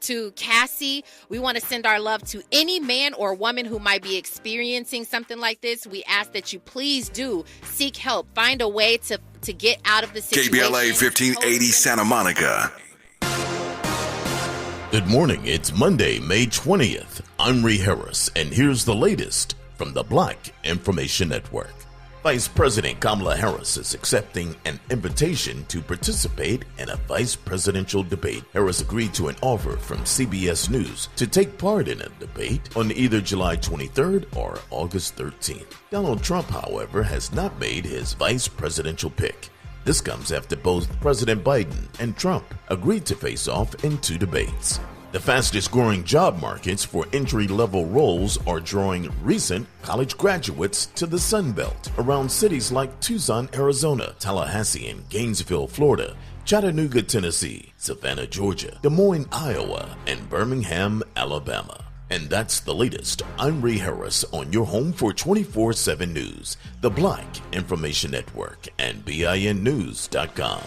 to Cassie. We want to send our love to any man or woman who might be experiencing something like this. We ask that you please do seek help. Find a way to get out of the situation. KBLA 1580 Santa Monica. Good morning. It's Monday, May 20th. I'm Ree Harris, and here's the latest from the Black Information Network. Vice President Kamala Harris is accepting an invitation to participate in a vice presidential debate. Harris agreed to an offer from CBS News to take part in a debate on either July 23rd or August 13th. Donald Trump, however, has not made his vice presidential pick. This comes after both President Biden and Trump agreed to face off in two debates. The fastest growing job markets for entry-level roles are drawing recent college graduates to the Sun Belt around cities like Tucson, Arizona, Tallahassee and Gainesville, Florida, Chattanooga, Tennessee, Savannah, Georgia, Des Moines, Iowa, and Birmingham, Alabama. And that's the latest. I'm Ree Harris on your home for 24/7 News, the Black Information Network, and BINnews.com.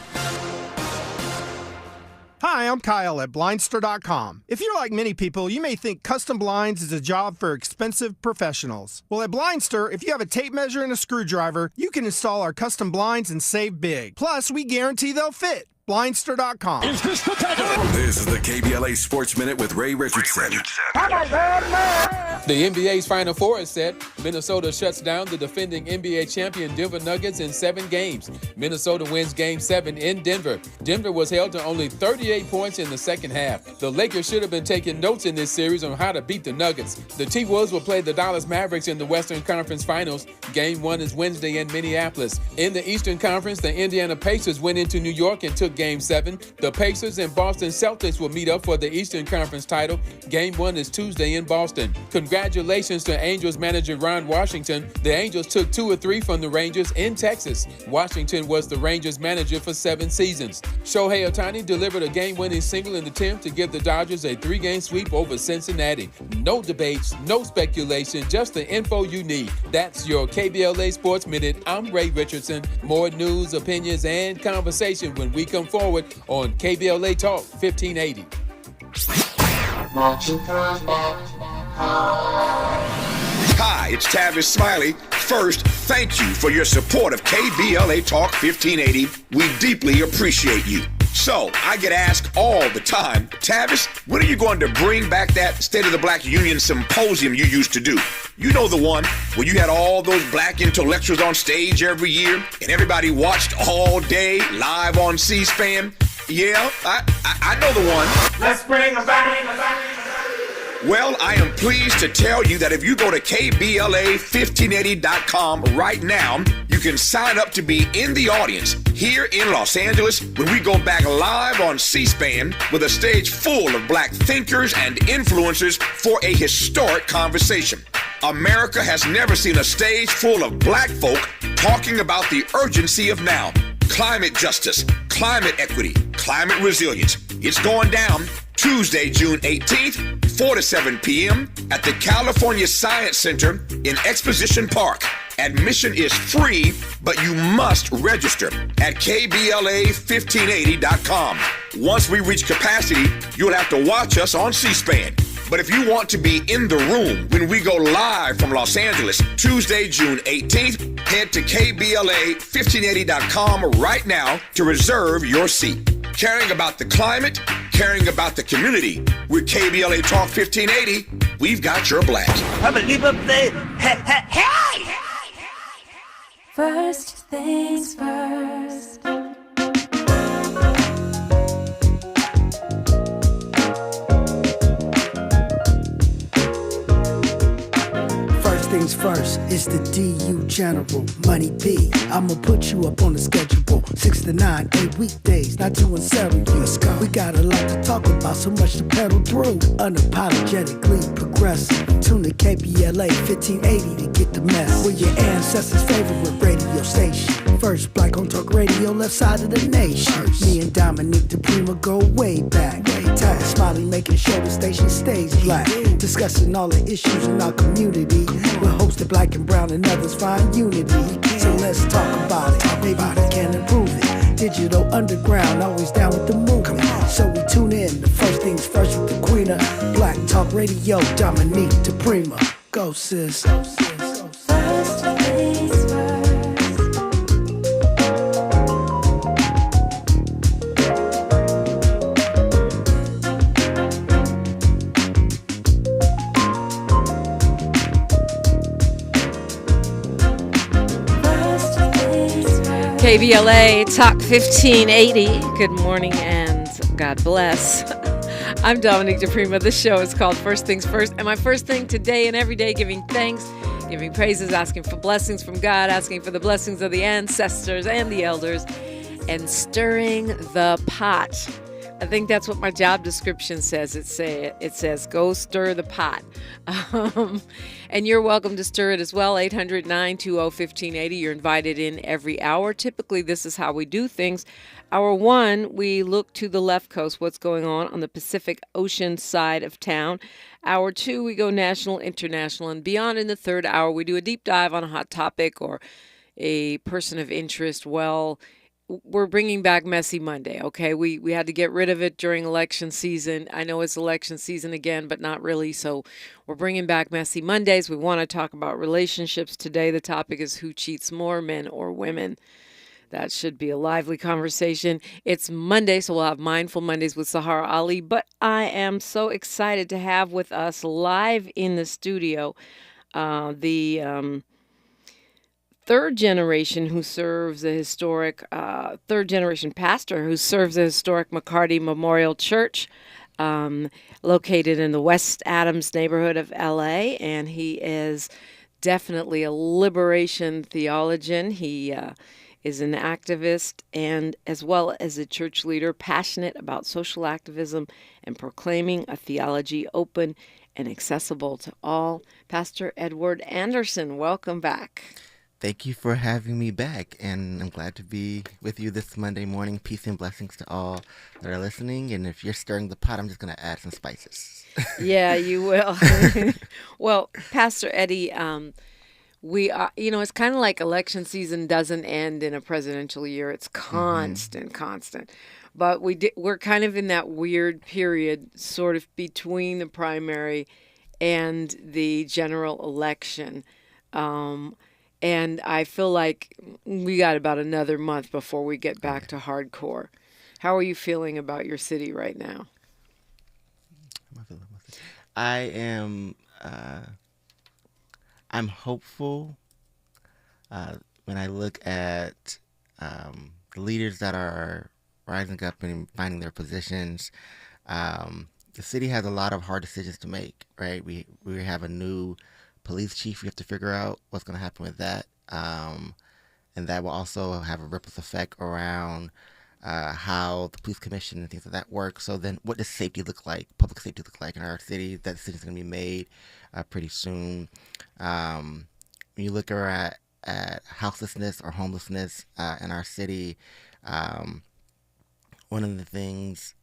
Hi, I'm Kyle at Blindster.com. If you're like many people, you may think custom blinds is a job for expensive professionals. Well, at Blindster, if you have a tape measure and a screwdriver, you can install our custom blinds and save big. Plus, we guarantee they'll fit. Blindster.com. Is this the title? This is the KBLA Sports Minute with Ray Richardson. The NBA's Final Four is set. Minnesota shuts down the defending NBA champion Denver Nuggets in 7 games. Minnesota wins Game 7 in Denver. Denver was held to only 38 points in the second half. The Lakers should have been taking notes in this series on how to beat the Nuggets. The T-Wolves will play the Dallas Mavericks in the Western Conference Finals. Game 1 is Wednesday in Minneapolis. In the Eastern Conference, the Indiana Pacers went into New York and took Game 7. The Pacers and Boston Celtics will meet up for the Eastern Conference title. Game 1 is Tuesday in Boston. Congratulations to Angels manager Ron Washington. The Angels took 2 or 3 from the Rangers in Texas. Washington was the Rangers manager for 7 seasons. Shohei Ohtani delivered a game-winning single in the 10th to give the Dodgers a 3-game sweep over Cincinnati. No debates, no speculation, just the info you need. That's your KBLA Sports Minute. I'm Ray Richardson. More news, opinions, and conversation when we come forward on KBLA Talk 1580. Hi, it's Tavis Smiley. First, thank you for your support of KBLA Talk 1580. We deeply appreciate you. So, I get asked all the time, Tavis, when are you going to bring back that State of the Black Union Symposium you used to do? You know the one where you had all those black intellectuals on stage every year and everybody watched all day live on C-SPAN? Yeah, I know the one. Let's bring them back. Well, I am pleased to tell you that if you go to KBLA1580.com right now, you can sign up to be in the audience here in Los Angeles when we go back live on C-SPAN with a stage full of black thinkers and influencers for a historic conversation. America has never seen a stage full of black folk talking about the urgency of now. Climate justice, climate equity, climate resilience. It's going down Tuesday, June 18th, 4 to 7 p.m. at the California Science Center in Exposition Park. Admission is free, but you must register at KBLA1580.com. Once we reach capacity, you'll have to watch us on C-SPAN. But if you want to be in the room when we go live from Los Angeles, Tuesday, June 18th, head to KBLA1580.com right now to reserve your seat. Caring about the climate, caring about the community. With KBLA Talk 1580, we've got your black. Hey! First things first. Things first, it's the DU General, Money B. I'ma put you up on the schedule. 6 to 9, 8 weekdays, not doing serious. Let's go. We got a lot to talk about, so much to pedal through. Unapologetically progressive. Tune to KBLA 1580 to get the mess. We're your ancestors' favorite radio station. First black on talk radio, left side of the nation. Me and Dominique DiPrima go way back. Tavis Smiley making sure the station stays black. Discussing all the issues in our community. We're hosted black and brown and others find unity. So let's talk about it. Maybe we can improve it. Digital underground, always down with the movement. So we tune in. The first things first with the queer Arena. Black Talk Radio, Dominique DiPrima. Go, sis. First things first. KBLA Talk 1580. Good morning and God bless. I'm Dominique DiPrima. This show is called First Things First. And my first thing today and every day, giving thanks, giving praises, asking for blessings from God, asking for the blessings of the ancestors and the elders, and stirring the pot. I think that's what my job description says. It says, go stir the pot. And you're welcome to stir it as well. 800-920-1580. You're invited in every hour. Typically, this is how we do things. Hour one, we look to the left coast, what's going on the Pacific Ocean side of town. Hour two, we go national, international, and beyond. In the third hour, we do a deep dive on a hot topic or a person of interest. Well, we're bringing back Messy Monday, okay? We had to get rid of it during election season. I know it's election season again, but not really. So we're bringing back Messy Mondays. We want to talk about relationships today. The topic is who cheats more, men or women. That should be a lively conversation. It's Monday, so we'll have Mindful Mondays with Sahara Ali. But I am so excited to have with us live in the studio the third generation who serves a historic, third generation pastor who serves a historic McCarty Memorial Church located in the West Adams neighborhood of LA. And he is definitely a liberation theologian. He is an activist and as well as a church leader, passionate about social activism and proclaiming a theology open and accessible to all. Pastor Edward Anderson, welcome back. Thank you for having me back, and I'm glad to be with you this Monday morning. Peace and blessings to all that are listening, and if you're stirring the pot, I'm just going to add some spices. Yeah, you will. Well, Pastor Eddie, we are, it's kind of like election season doesn't end in a presidential year. It's constant. But we're kind of in that weird period sort of between the primary and the general election. And I feel like we got about another month before we get back to hardcore. How are you feeling about your city right now? I am I'm hopeful when I look at the leaders that are rising up and finding their positions. The city has a lot of hard decisions to make, right? We have a new police chief. We have to figure out what's going to happen with that. And that will also have a ripple effect around how the police commission and things like that work. So then what does safety look like, public safety look like in our city? That decision is going to be made pretty soon. When you look at houselessness or homelessness in our city, one of the things...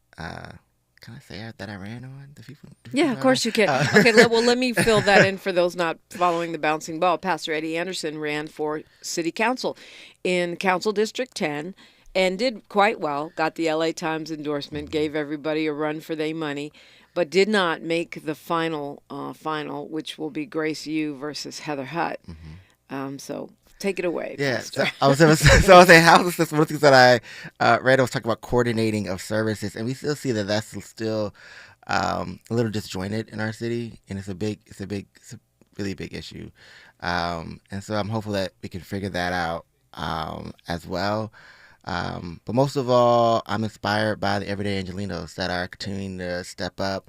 Can I say that I ran on the people? Yeah, of course you can. Okay, well, let me fill that in for those not following the bouncing ball. Pastor Eddie Anderson ran for city council in Council District 10 and did quite well, got the LA Times endorsement, gave everybody a run for their money, but did not make the final, which will be Grace Yu versus Heather Hutt. So take it away. Yeah, so I was saying houselessness. One of the things that I read, I was talking about coordinating of services, and we still see that that's still a little disjointed in our city, and it's a really big issue. And so I'm hopeful that we can figure that out as well. But most of all, I'm inspired by the everyday Angelinos that are continuing to step up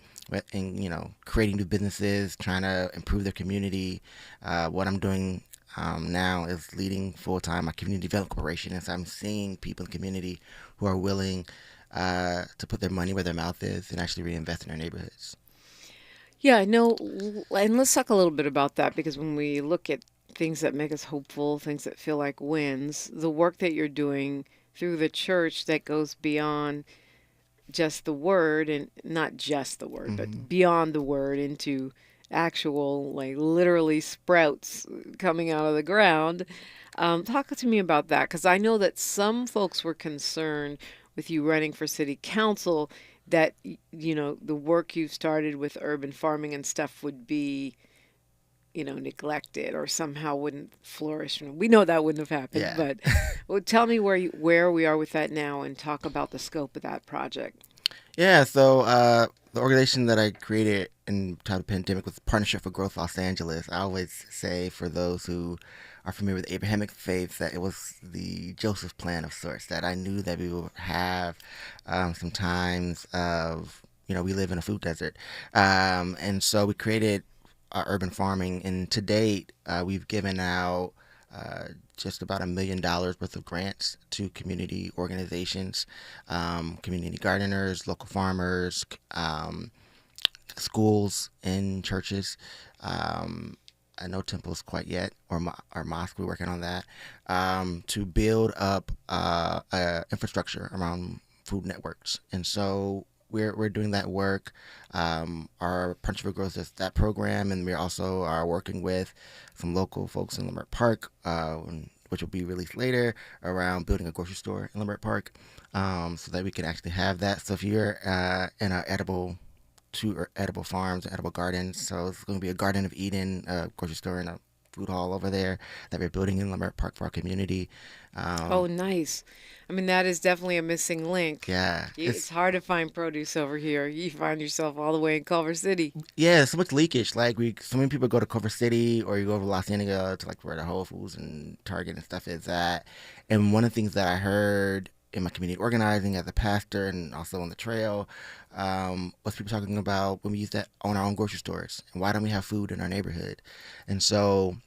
and creating new businesses, trying to improve their community. What I'm doing now is leading full-time my community development corporation, and so I'm seeing people in the community who are willing to put their money where their mouth is and actually reinvest in their neighborhoods. Yeah, I know, and let's talk a little bit about that, because when we look at things that make us hopeful, things that feel like wins, the work that you're doing through the church that goes beyond just the word, and not just the word, but beyond the word into actual, like, literally sprouts coming out of the ground. Talk to me about that, because I know that some folks were concerned with you running for city council that the work you started with urban farming and stuff would be neglected or somehow wouldn't flourish. We know that wouldn't have happened, Yeah. but well, tell me where we are with that now and talk about the scope of that project. Yeah, so the organization that I created in time of the pandemic was Partnership for Growth Los Angeles. I always say, for those who are familiar with the Abrahamic faith, that it was the Joseph plan of sorts, that I knew that we would have some times of, we live in a food desert. And so we created urban farming, and to date, we've given out just about $1 million worth of grants to community organizations, community gardeners, local farmers, schools and churches. No temples quite yet, or mosque. We're working on that, to build up infrastructure around food networks. And so we're doing that work. Our Partnership for Growth is that program, and we also are working with some local folks in Leimert Park, which will be released later, around building a grocery store in Leimert Park, so that we can actually have that. So if you're in our two edible farms, edible gardens, so it's going to be a Garden of Eden grocery store and a food hall over there that we're building in Leimert Park for our community. Oh, nice. I mean, that is definitely a missing link. Yeah. It's hard to find produce over here. You find yourself all the way in Culver City. Yeah, so much leakage. Like, so many people go to Culver City, or you go to La Cienega, to like where the Whole Foods and Target and stuff is at. And one of the things that I heard in my community organizing as a pastor, and also on the trail, was people talking about when we use that on our own grocery stores, and why don't we have food in our neighborhood? And so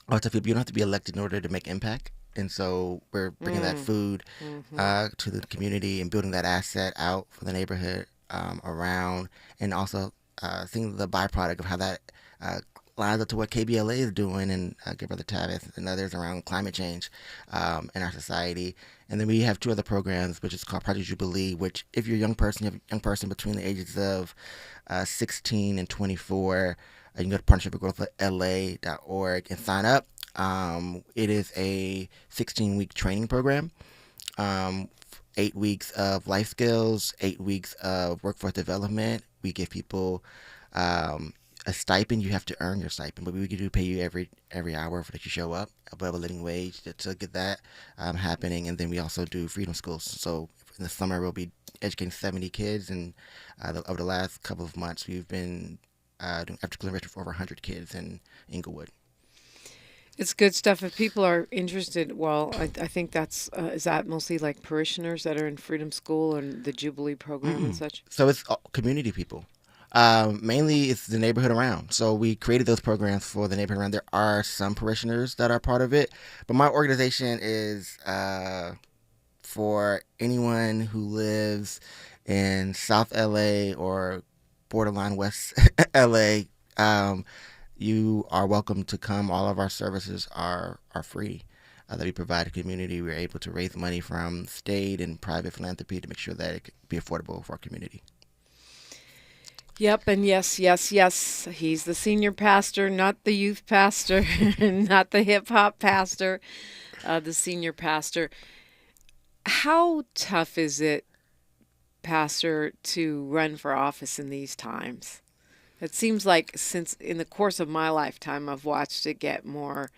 I always tell people, you don't have to be elected in order to make impact. And so we're bringing that food to the community and building that asset out for the neighborhood around, and also seeing the byproduct of how that lines up to what KBLA is doing, and Good Brother Tavis and others around climate change in our society. And then we have two other programs, which is called Project Jubilee, which if you're a young person between the ages of 16 and 24, you can go to partnershipforgrowthla.org and sign up. It is a 16-week training program, 8 weeks of life skills, 8 weeks of workforce development. We give people a stipend. You have to earn your stipend, but we do pay you every hour that you show up above a living wage to get that happening. And then we also do freedom schools. So in the summer, we'll be educating 70 kids, and over the last couple of months, we've been doing after-school enrichment for over 100 kids in Inglewood. It's good stuff. If people are interested, well, I think that's, is that mostly like parishioners that are in Freedom School and the Jubilee program and such? So it's community people. Mainly it's the neighborhood around. So we created those programs for the neighborhood around. There are some parishioners that are part of it, but my organization is for anyone who lives in South LA or borderline West LA. You are welcome to come. All of our services are free that we provide to the community. We're able to raise money from state and private philanthropy to make sure that it can be affordable for our community. Yep, and yes. He's the senior pastor, not the youth pastor, not the hip-hop pastor, the senior pastor. How tough is it, Pastor, to run for office in these times? It seems like since in the course of my lifetime, I've watched it get more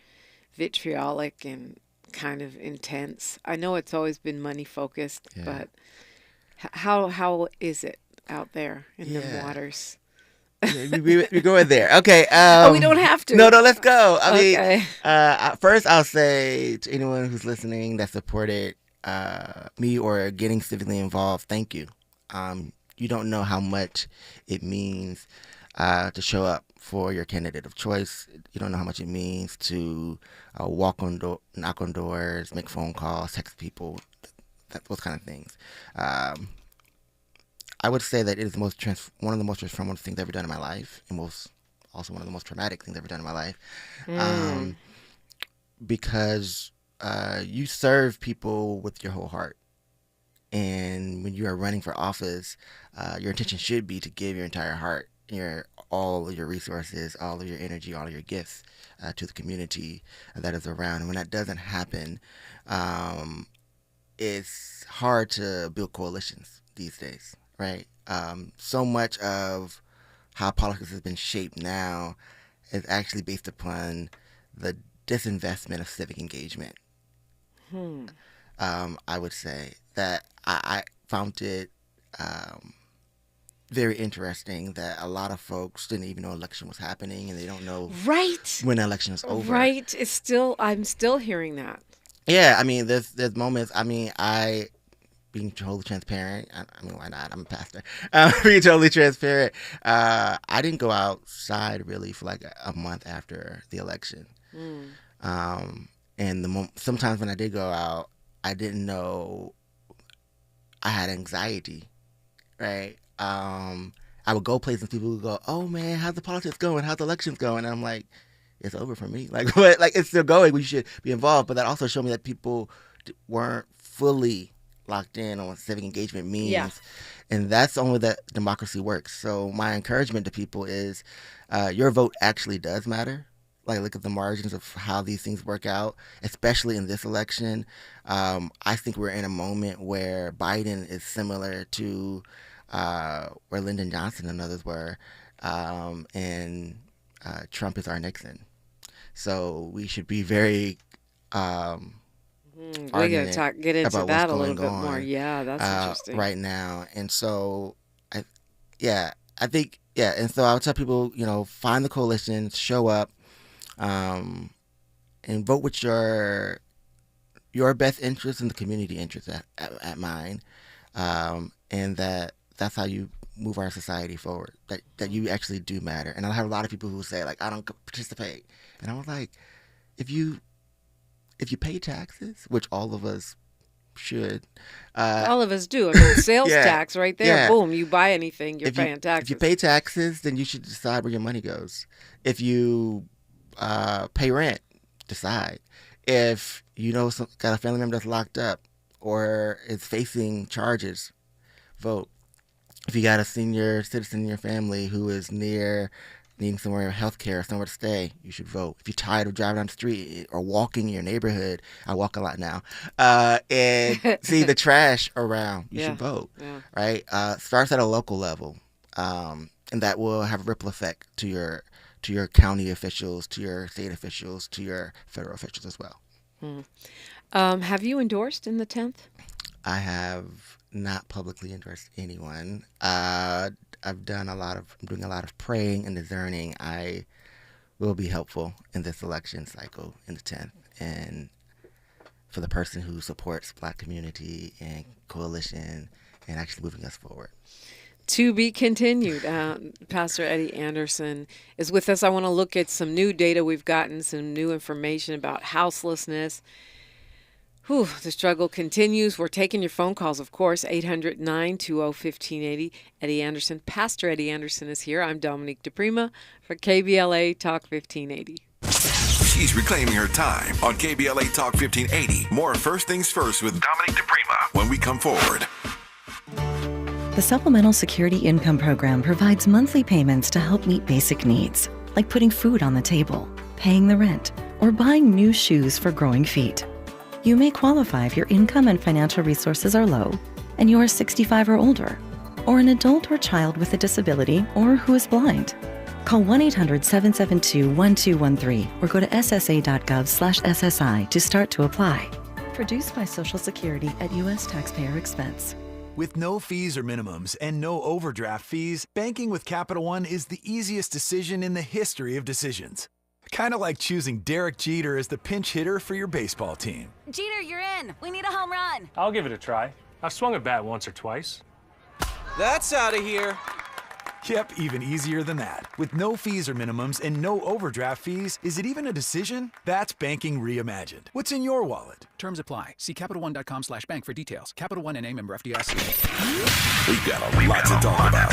vitriolic and kind of intense. I know it's always been money focused, but how is it out there in the waters? We're going there. Okay. We don't have to. No, let's go. I mean, first I'll say to anyone who's listening that supported me or getting civically involved, thank you. You don't know how much it means to show up for your candidate of choice. You don't know how much it means to knock on doors, make phone calls, text people, those kind of things. I would say that it is one of the most transformative things I've ever done in my life, and also one of the most traumatic things I've ever done in my life, because you serve people with your whole heart. And when you are running for office, your intention should be to give your entire heart, all of your resources, all of your energy, all of your gifts to the community that is around. And when that doesn't happen, it's hard to build coalitions these days. right? So much of how politics has been shaped now is actually based upon the disinvestment of civic engagement. I would say that I found it very interesting that a lot of folks didn't even know an election was happening, and they don't know when the election is over. Right. I'm still hearing that. Yeah, I mean, there's moments. I mean, being totally transparent. I mean, why not? I'm a pastor. Being totally transparent. I didn't go outside really for like a month after the election. And sometimes when I did go out, I didn't know I had anxiety, right? I would go places and people would go, "Oh man, how's the politics going? How's the elections going?" And I'm like, "It's over for me." Like, what? Like, it's still going. We should be involved. But that also showed me that people weren't fully locked in on what civic engagement means. Yeah. And that's only that democracy works. So my encouragement to people is your vote actually does matter. Like, look at the margins of how these things work out, especially in this election. I think we're in a moment where Biden is similar to where Lyndon Johnson and others were, and Trump is our Nixon. So we should be very we got to get into that a little bit more. Yeah, that's interesting. Right now. And so, I think, and so I would tell people, find the coalition, show up, and vote with your best interest and the community interest at mind, and that's how you move our society forward, that you actually do matter. And I have a lot of people who say, like, I don't participate. And I was like, if you pay taxes, which all of us should. All of us do. I mean, sales tax right there. Yeah. Boom, you buy anything, you're paying taxes. If you pay taxes, then you should decide where your money goes. If you pay rent, decide. If got a family member that's locked up or is facing charges, vote. If you got a senior citizen in your family who is needing somewhere health care, somewhere to stay, you should vote. If you're tired of driving down the street or walking in your neighborhood, I walk a lot now, and see the trash around, you should vote, right? Starts at a local level, and that will have a ripple effect to your county officials, to your state officials, to your federal officials as well. Have you endorsed in the 10th? I have not publicly endorsed anyone. I'm doing a lot of praying and discerning. I will be helpful in this election cycle in the 10th, and for the person who supports Black community and coalition and actually moving us forward. To be continued. Pastor Eddie Anderson is with us. I want to look at some new data we've gotten, some new information about houselessness. The struggle continues. We're taking your phone calls, of course, 800-920-1580. Eddie Anderson, Pastor Eddie Anderson is here. I'm Dominique DiPrima for KBLA Talk 1580. She's reclaiming her time on KBLA Talk 1580. More First Things First with Dominique DiPrima when we come forward. The Supplemental Security Income Program provides monthly payments to help meet basic needs, like putting food on the table, paying the rent, or buying new shoes for growing feet. You may qualify if your income and financial resources are low and you are 65 or older, or an adult or child with a disability or who is blind. Call 1-800-772-1213 or go to ssa.gov/SSI to start to apply. Produced by Social Security at U.S. taxpayer expense. With no fees or minimums and no overdraft fees, banking with Capital One is the easiest decision in the history of decisions. Kind of like choosing Derek Jeter as the pinch hitter for your baseball team. Jeter, you're in. We need a home run. I'll give it a try. I've swung a bat once or twice. That's out of here. Yep, even easier than that. With no fees or minimums and no overdraft fees, is it even a decision? That's banking reimagined. What's in your wallet? Terms apply. See CapitalOne.com/bank for details. Capital One N.A. member FDIC. We've got a lot to talk about.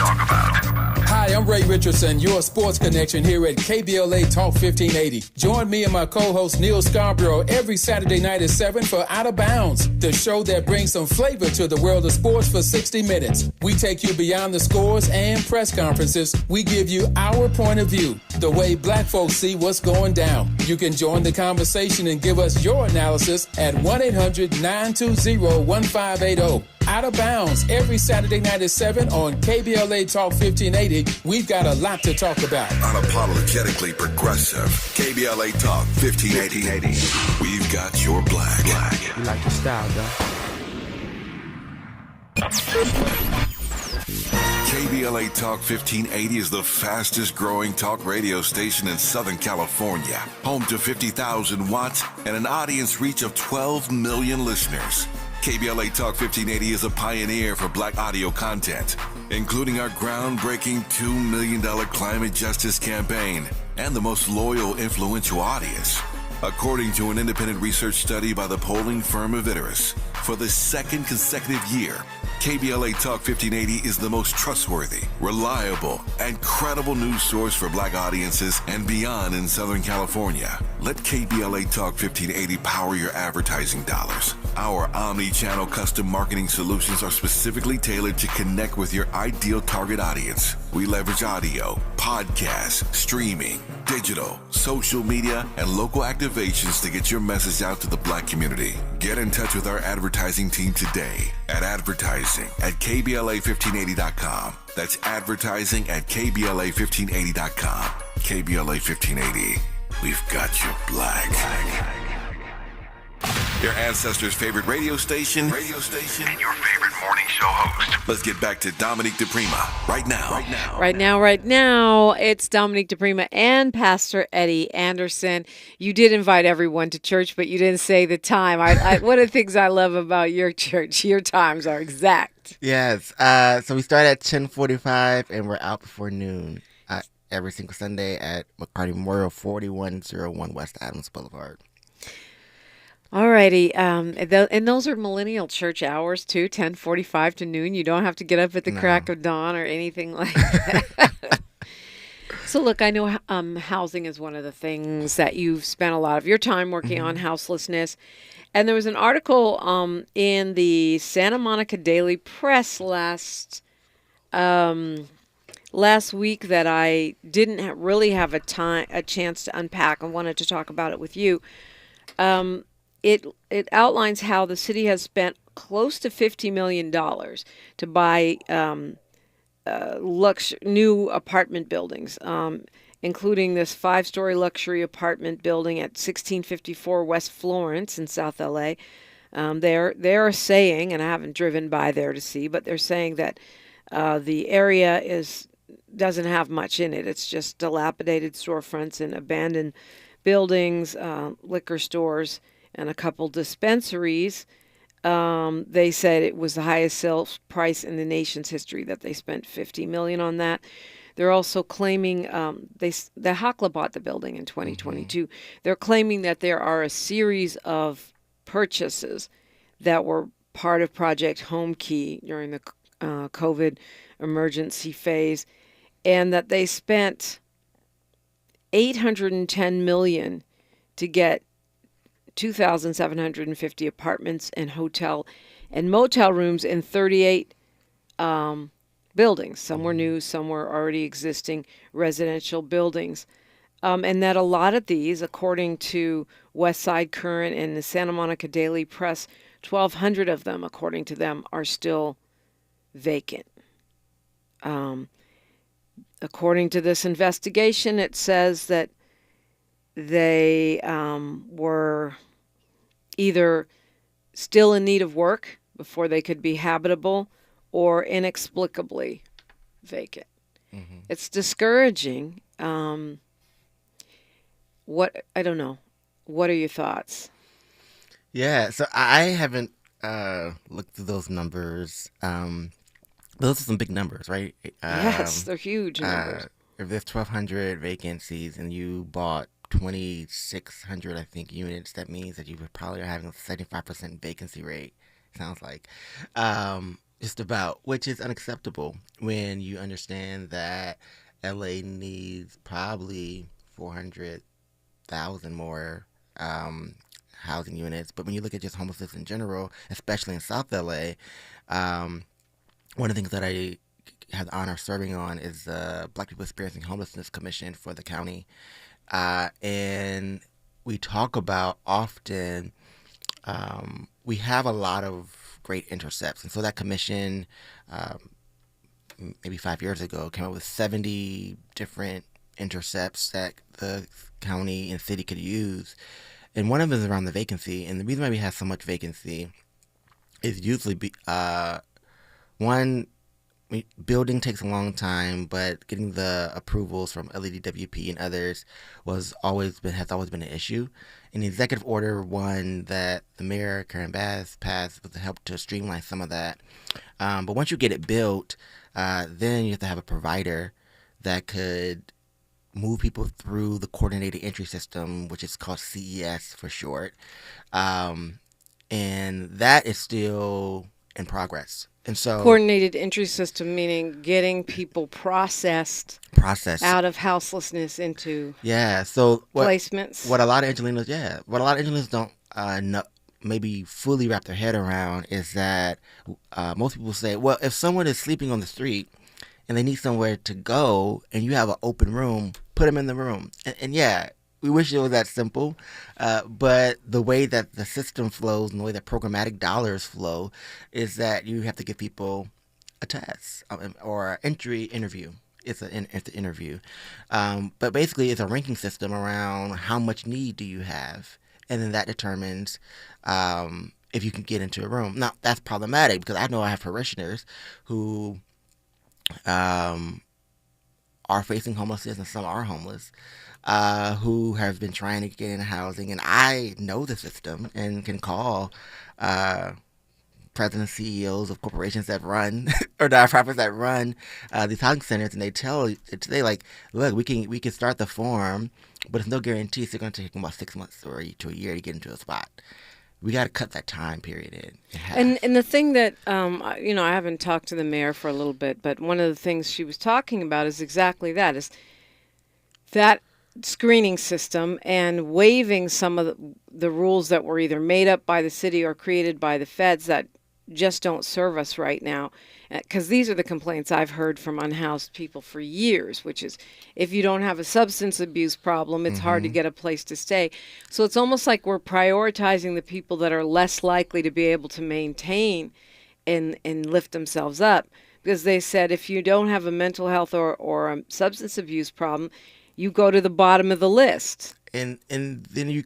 Hi, I'm Ray Richardson, your sports connection here at KBLA Talk 1580. Join me and my co-host Neil Scarborough every Saturday night at 7 for Out of Bounds, the show that brings some flavor to the world of sports for 60 minutes. We take you beyond the scores and press conferences. We give you our point of view, the way Black folks see what's going down. You can join the conversation and give us your analysis at 1-800-920-1580. Out of Bounds every Saturday night at 7 on KBLA Talk 1580. We've got a lot to talk about. Unapologetically progressive. KBLA Talk 1580. We've got your black. You like the style, though. KBLA Talk 1580 is the fastest growing talk radio station in Southern California. Home to 50,000 watts and an audience reach of 12 million listeners. KBLA Talk 1580 is a pioneer for black audio content, including our groundbreaking $2 million climate justice campaign and the most loyal, influential audience. According to an independent research study by the polling firm Aviterus, for the second consecutive year, KBLA Talk 1580 is the most trustworthy, reliable, and credible news source for black audiences and beyond in Southern California. Let KBLA Talk 1580 power your advertising dollars. Our omni-channel custom marketing solutions are specifically tailored to connect with your ideal target audience. We leverage audio, podcasts, streaming, digital, social media, and local activations to get your message out to the black community. Get in touch with our advertising team today at advertising@KBLA1580.com. That's advertising at KBLA1580.com. KBLA 1580. We've got you black. Your ancestors' favorite radio station, and your favorite morning show host. Let's get back to Dominique DiPrima right now. Right now, it's Dominique DiPrima and Pastor Eddie Anderson. You did invite everyone to church, but you didn't say the time. One of the things I love about your church, your times are exact. Yes. So we start at 10:45 and we're out before noon every single Sunday at McCarty Memorial, 4101 West Adams Boulevard. All righty. And those are millennial church hours, too, 10:45 to noon. You don't have to get up at the crack of dawn or anything like that. So, look, I know housing is one of the things that you've spent a lot of your time working on, houselessness. And there was an article in the Santa Monica Daily Press last week that I didn't really have a chance to unpack. I wanted to talk about it with you. It outlines how the city has spent close to $50 million to buy new apartment buildings, including this 5-story luxury apartment building at 1654 West Florence in South LA. They're saying, and I haven't driven by there to see, but they're saying that the area doesn't have much in it. It's just dilapidated storefronts and abandoned buildings, liquor stores, and a couple dispensaries. They said it was the highest sales price in the nation's history, that they spent $50 million on that. They're also claiming the Hakla bought the building in 2022. They're claiming that there are a series of purchases that were part of Project Home Key during the COVID emergency phase, and that they spent $810 million to get 2,750 apartments and hotel and motel rooms in 38 buildings. Some were new, some were already existing residential buildings. And that a lot of these, according to West Side Current and the Santa Monica Daily Press, 1,200 of them, according to them, are still vacant. According to this investigation, it says that they were either still in need of work before they could be habitable or inexplicably vacant. It's discouraging. I don't know. What are your thoughts? Yeah, so I haven't looked through those numbers. Those are some big numbers, right? Yes, they're huge numbers. If there's 1,200 vacancies and you bought 2,600, I think, units, that means that you would probably are having a 75% vacancy rate, sounds like. Just about, which is unacceptable when you understand that LA needs probably 400,000 more housing units. But when you look at just homelessness in general, especially in South LA, one of the things that I had the honor of serving on is the Black People Experiencing Homelessness Commission for the county. And we talk about often, we have a lot of great intercepts. And so that commission, maybe 5 years ago, came up with 70 different intercepts that the county and city could use. And one of them is around the vacancy. And the reason why we have so much vacancy is usually building takes a long time, but getting the approvals from LEDWP and others has always been an issue. And the executive order one that the mayor Karen Bass passed was to help to streamline some of that. But once you get it built, then you have to have a provider that could move people through the coordinated entry system, which is called CES for short. And that is still in progress. And so coordinated entry system, meaning getting people processed out of houselessness into placements. What a lot of Angelenos don't maybe fully wrap their head around is that most people say, well, if someone is sleeping on the street and they need somewhere to go and you have an open room, put them in the room. And yeah, we wish it was that simple, but the way that the system flows and the way that programmatic dollars flow is that you have to give people a test or an interview. It's an interview. But basically, it's a ranking system around how much need do you have, and then that determines if you can get into a room. Now, that's problematic because I know I have parishioners who are facing homelessness, and some are homeless, who have been trying to get into housing. And I know the system and can call presidents, CEOs of corporations that run or nonprofits that run these housing centers, and they like, look, we can start the form, but it's no guarantee it's going to take them about 6 months or to a year to get into a spot. We got to cut that time period in half. And the thing that, I haven't talked to the mayor for a little bit, but one of the things she was talking about is exactly that, is that screening system and waiving some of the rules that were either made up by the city or created by the feds that just don't serve us right now. Because these are the complaints I've heard from unhoused people for years, which is if you don't have a substance abuse problem, it's hard to get a place to stay. So it's almost like we're prioritizing the people that are less likely to be able to maintain and lift themselves up. Because they said if you don't have a mental health or a substance abuse problem, you go to the bottom of the list. And then we're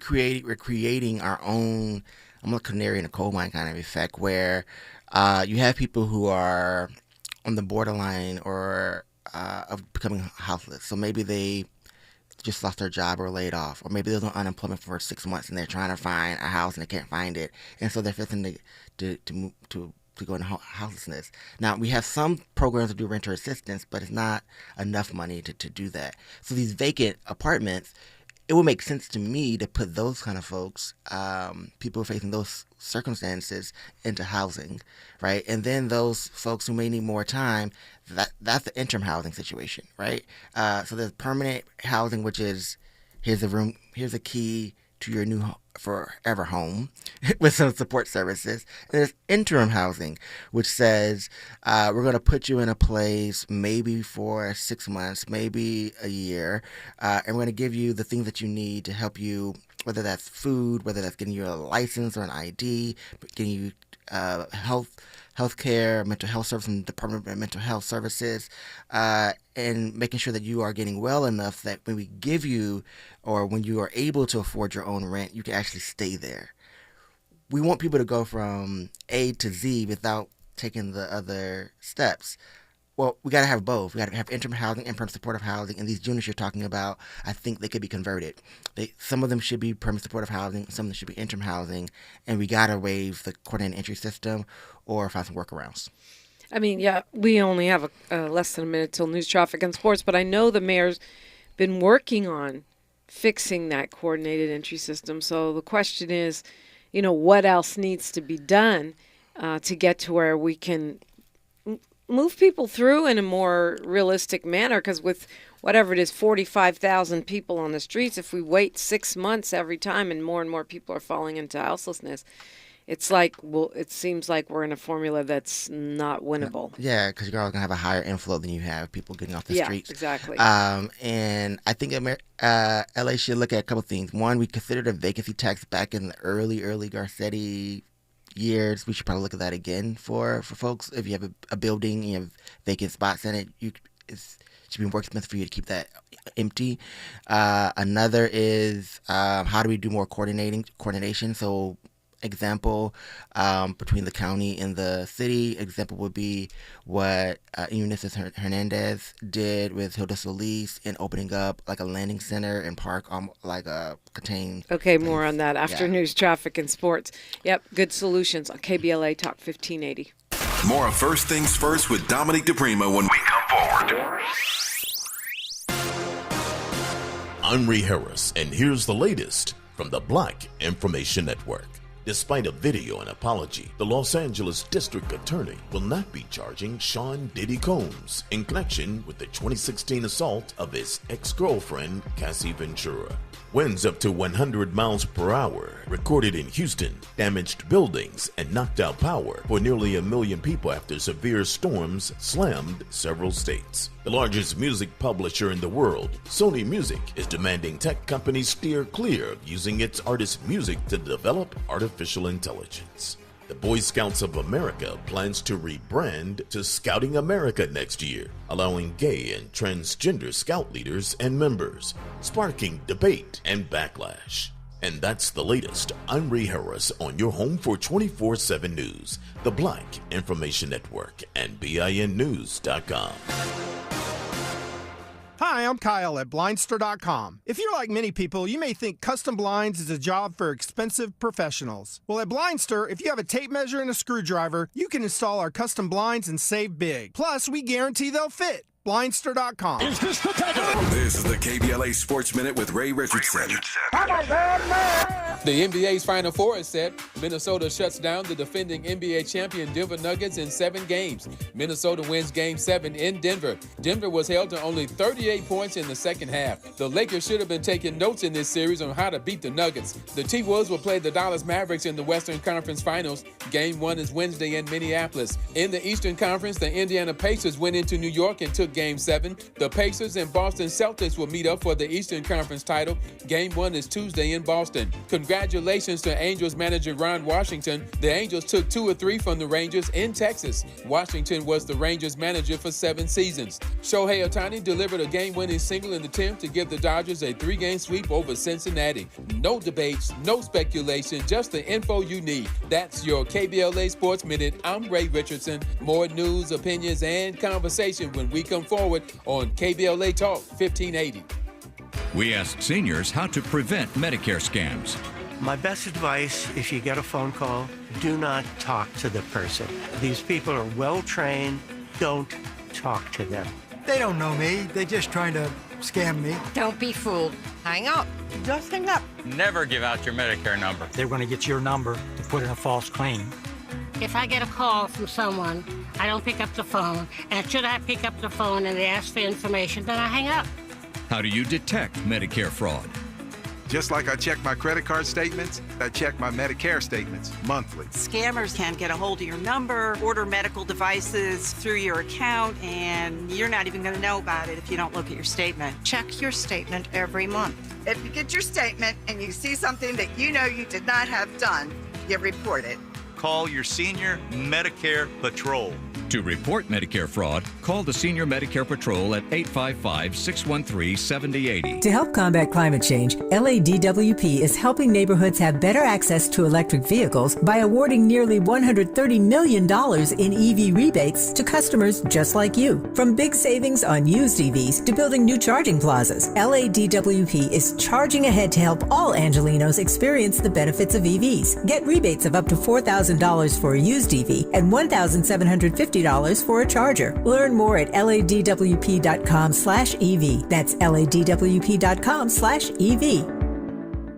creating our own, I'm a canary in a coal mine kind of effect, where you have people who are on the borderline or of becoming houseless. So maybe they just lost their job or laid off, or maybe they're on unemployment for 6 months and they're trying to find a house and they can't find it, and so they're facing to move to go into houselessness. Now, we have some programs that do renter assistance, but it's not enough money to do that. So these vacant apartments, it would make sense to me to put those kind of folks, people facing those circumstances, into housing, right? And then those folks who may need more time, that's the interim housing situation, right? So there's permanent housing, which is here's a room, here's a key to your new forever home with some support services. And there's interim housing, which says we're going to put you in a place maybe for 6 months, maybe a year, and we're going to give you the things that you need to help you, whether that's food, whether that's getting you a license or an ID, getting you health care, mental health services, and Department of Mental Health Services, and making sure that you are getting well enough that when we give you, or when you are able to afford your own rent, you can actually stay there. We want people to go from A to Z without taking the other steps. Well, we got to have both. We got to have interim housing, interim supportive housing, and these units you're talking about, I think they could be converted. Some of them should be permanent supportive housing, some of them should be interim housing, and we got to waive the coordinated entry system or find some workarounds. I mean, yeah, we only have less than a minute till news, traffic, and sports, but I know the mayor's been working on fixing that coordinated entry system. So the question is, what else needs to be done to get to where we can move people through in a more realistic manner? Because with whatever it is, 45,000 people on the streets, if we wait 6 months every time and more people are falling into houselessness, it's like, it seems like we're in a formula that's not winnable. Yeah, because you're always going to have a higher inflow than you have people getting off the streets. Yeah, exactly. And I think LA should look at a couple things. One, we considered a vacancy tax back in the early Garcetti years. We should probably look at that again for folks. If you have a building and you have vacant spots in it, it should be a workspace for you to keep that empty. Another is how do we do more coordination? So example, between the county and the city. Example would be what Eunice Hernandez did with Hilda Solis in opening up like a landing center and park, like a contained. Okay, more on that after news, traffic, and sports. Yep, good solutions on KBLA Talk 1580. More of First Things First with Dominique DiPrima when we come forward. I'm Ree Harris, and here's the latest from the Black Information Network. Despite a video and apology, the Los Angeles District Attorney will not be charging Sean Diddy Combs in connection with the 2016 assault of his ex-girlfriend, Cassie Ventura. Winds up to 100 miles per hour recorded in Houston, damaged buildings, and knocked out power for nearly 1 million people after severe storms slammed several states. The largest music publisher in the world, Sony Music, is demanding tech companies steer clear of using its artists' music to develop artificial intelligence. The Boy Scouts of America plans to rebrand to Scouting America next year, allowing gay and transgender scout leaders and members, sparking debate and backlash. And that's the latest. I'm Ree Harris on your home for 24/7 news, the Black Information Network, and BINnews.com. Hi, I'm Kyle at Blindster.com. If you're like many people, you may think custom blinds is a job for expensive professionals. Well, at Blindster, if you have a tape measure and a screwdriver, you can install our custom blinds and save big. Plus, we guarantee they'll fit. Blindster.com. Is this the title? This is the KBLA Sports Minute with Ray Richardson. The NBA's Final Four is set. Minnesota shuts down the defending NBA champion Denver Nuggets in 7 games. Minnesota wins Game 7 in Denver. Denver was held to only 38 points in the second half. The Lakers should have been taking notes in this series on how to beat the Nuggets. The T-Wolves will play the Dallas Mavericks in the Western Conference Finals. Game 1 is Wednesday in Minneapolis. In the Eastern Conference, the Indiana Pacers went into New York and took Game 7. The Pacers and Boston Celtics will meet up for the Eastern Conference title. Game 1 is Tuesday in Boston. Congratulations to Angels manager Ron Washington. The Angels took 2 or 3 from the Rangers in Texas. Washington was the Rangers manager for 7 seasons. Shohei Ohtani delivered a game-winning single in the 10th to give the Dodgers a 3-game sweep over Cincinnati. No debates, no speculation, just the info you need. That's your KBLA Sports Minute. I'm Ray Richardson. More news, opinions, and conversation when we come forward on KBLA Talk 1580. We asked seniors how to prevent Medicare scams. My best advice, if you get a phone call, do not talk to the person. These people are well trained. Don't talk to them. They don't know me. They're just trying to scam me. Don't be fooled. Hang up. Just hang up. Never give out your Medicare number. They're going to get your number to put in a false claim. If I get a call from someone, I don't pick up the phone. And should I pick up the phone and they ask for information, then I hang up. How do you detect Medicare fraud? Just like I check my credit card statements, I check my Medicare statements monthly. Scammers can get a hold of your number, order medical devices through your account, and you're not even going to know about it if you don't look at your statement. Check your statement every month. If you get your statement and you see something that you know you did not have done, you report it. Call your senior Medicare Patrol. To report Medicare fraud, call the Senior Medicare Patrol at 855-613-7080. To help combat climate change, LADWP is helping neighborhoods have better access to electric vehicles by awarding nearly $130 million in EV rebates to customers just like you. From big savings on used EVs to building new charging plazas, LADWP is charging ahead to help all Angelenos experience the benefits of EVs. Get rebates of up to $4,000 for a used EV and $1,750 for a charger. Learn more at ladwp.com/EV. That's ladwp.com/EV.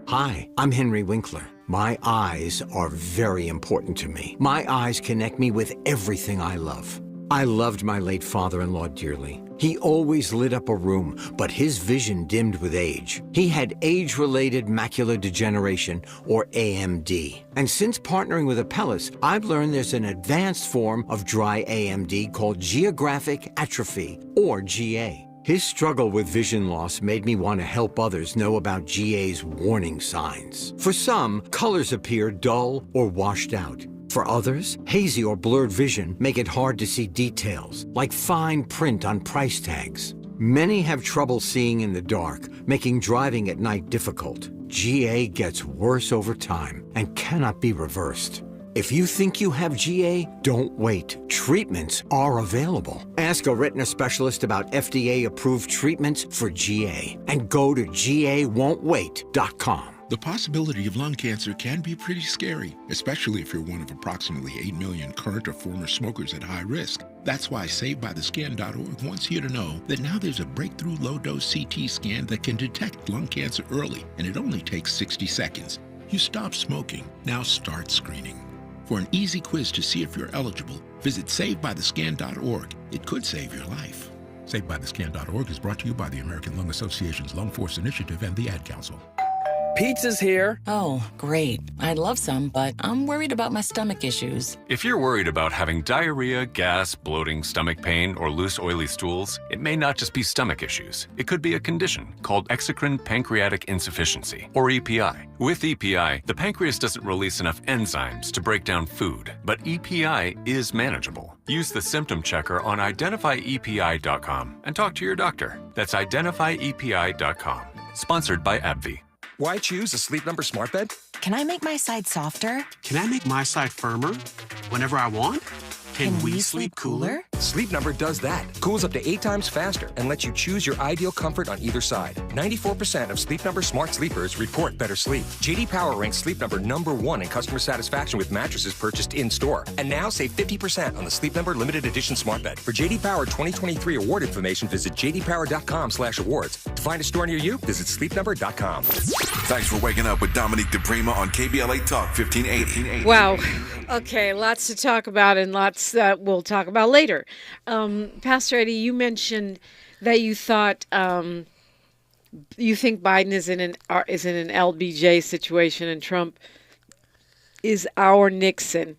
Hi, I'm Henry Winkler. My eyes are very important to me. My eyes connect me with everything I love. I loved my late father-in-law dearly. He always lit up a room, but his vision dimmed with age. He had age-related macular degeneration, or AMD. And since partnering with Apellis, I've learned there's an advanced form of dry AMD called geographic atrophy, or GA. His struggle with vision loss made me want to help others know about GA's warning signs. For some, colors appear dull or washed out. For others, hazy or blurred vision make it hard to see details, like fine print on price tags. Many have trouble seeing in the dark, making driving at night difficult. GA gets worse over time and cannot be reversed. If you think you have GA, don't wait. Treatments are available. Ask a retina specialist about FDA-approved treatments for GA and go to GAWon'tWait.com. The possibility of lung cancer can be pretty scary, especially if you're one of approximately 8 million current or former smokers at high risk. That's why SaveByTheScan.org wants you to know that now there's a breakthrough low-dose CT scan that can detect lung cancer early, and it only takes 60 seconds. You stop smoking, now start screening. For an easy quiz to see if you're eligible, visit SaveByTheScan.org. It could save your life. SaveByTheScan.org is brought to you by the American Lung Association's Lung Force Initiative and the Ad Council. Pizza's here. Oh, great. I'd love some, but I'm worried about my stomach issues. If you're worried about having diarrhea, gas, bloating, stomach pain, or loose, oily stools, it may not just be stomach issues. It could be a condition called exocrine pancreatic insufficiency, or EPI. With EPI, the pancreas doesn't release enough enzymes to break down food, but EPI is manageable. Use the symptom checker on identifyepi.com and talk to your doctor. That's identifyepi.com. Sponsored by AbbVie. Why choose a Sleep Number smart bed? Can I make my side softer? Can I make my side firmer whenever I want? Can we sleep cooler? Sleep Number does that. Cools up to 8 times faster and lets you choose your ideal comfort on either side. 94% of Sleep Number smart sleepers report better sleep. J.D. Power ranks Sleep Number #1 in customer satisfaction with mattresses purchased in-store. And now save 50% on the Sleep Number limited edition smart bed. For J.D. Power 2023 award information, visit jdpower.com/awards. To find a store near you, visit sleepnumber.com. Thanks for waking up with Dominique DiPrima on KBLA Talk 1580. Wow. Okay, lots to talk about and lots that we'll talk about later. Pastor Eddie, you mentioned that you thought you think Biden is in an LBJ situation and Trump is our Nixon.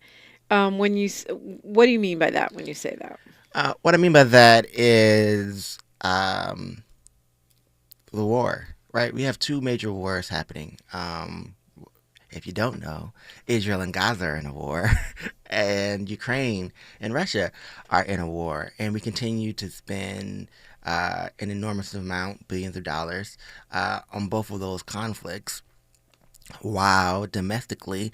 What do you mean by that when you say that? What I mean by that is the war, right? We have 2 major wars happening. If you don't know, Israel and Gaza are in a war, and Ukraine and Russia are in a war, and we continue to spend an enormous amount, billions of dollars, on both of those conflicts, while domestically,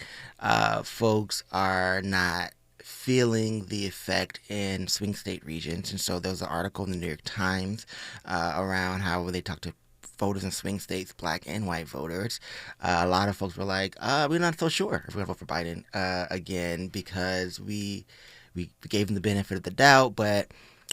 folks are not feeling the effect in swing state regions. And so there was an article in the New York Times around how they talked to voters in swing states, black and white voters. A lot of folks were like, we're not so sure if we're going to vote for Biden again, because we gave them the benefit of the doubt, but